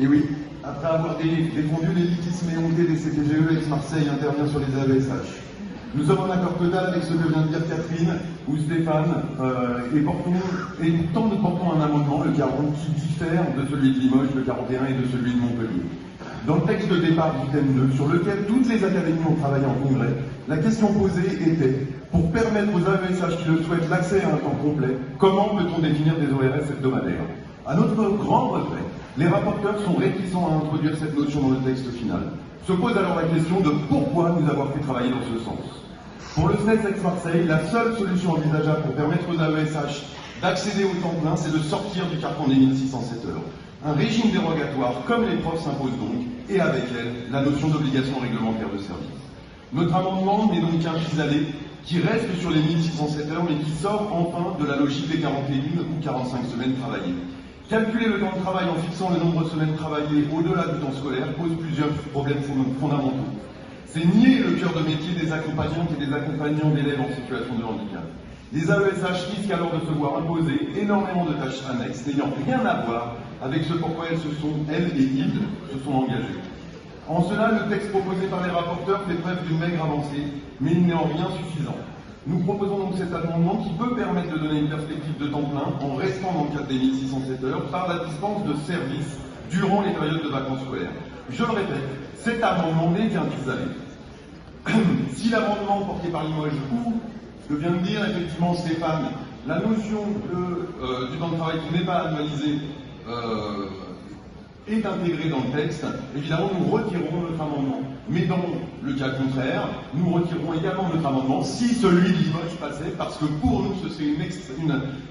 Et oui, après avoir défendu l'élitisme éhonté des CPGE, Aix-Marseille intervient sur les AESH. Nous sommes en accord total avec ce que vient de dire Catherine ou Stéphane, et pourtant nous portons un amendement, le 40, qui diffère de celui de Limoges, le 41 et de celui de Montpellier. Dans le texte de départ du thème 2, sur lequel toutes les académies ont travaillé en congrès, la question posée était, pour permettre aux AESH qui le souhaitent l'accès à un temps complet, comment peut-on définir des ORS hebdomadaires? À notre grand regret, les rapporteurs sont réticents à introduire cette notion dans le texte final. Se pose alors la question de pourquoi nous avoir fait travailler dans ce sens. Pour le SNES Aix-Marseille, la seule solution envisageable pour permettre aux AESH d'accéder au temps plein, c'est de sortir du carcan des 1607 heures. Un régime dérogatoire, comme les profs s'impose donc, et avec elle, la notion d'obligation réglementaire de service. Notre amendement n'est donc qu'un pis-aller qui reste sur les 1607 heures, mais qui sort enfin de la logique des 41 ou 45 semaines travaillées. Calculer le temps de travail en fixant le nombre de semaines travaillées au-delà du temps scolaire pose plusieurs problèmes fondamentaux. C'est nier le cœur de métier des accompagnantes et des accompagnants d'élèves en situation de handicap. Les AESH risquent alors de se voir imposer énormément de tâches annexes n'ayant rien à voir avec ce pourquoi elles et ils se sont engagés. En cela, le texte proposé par les rapporteurs fait preuve d'une maigre avancée, mais il n'est en rien suffisant. Nous proposons donc cet amendement qui peut permettre de donner une perspective de temps plein en restant dans le cadre des 1607 heures par la dispense de services durant les périodes de vacances scolaires. Je le répète, cet amendement n'est qu'un pis-aller. Si l'amendement porté par Limoges ou ce que vient de dire effectivement Stéphane, la notion du temps de travail qui n'est pas annualisé est intégrée dans le texte, évidemment nous retirerons notre amendement. Mais dans le cas contraire, nous retirerons également notre amendement si celui de Limoges passait, parce que pour nous ce serait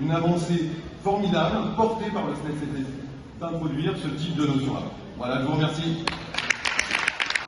une avancée formidable portée par le SNES d'introduire ce type de notion-là. Voilà, je vous remercie.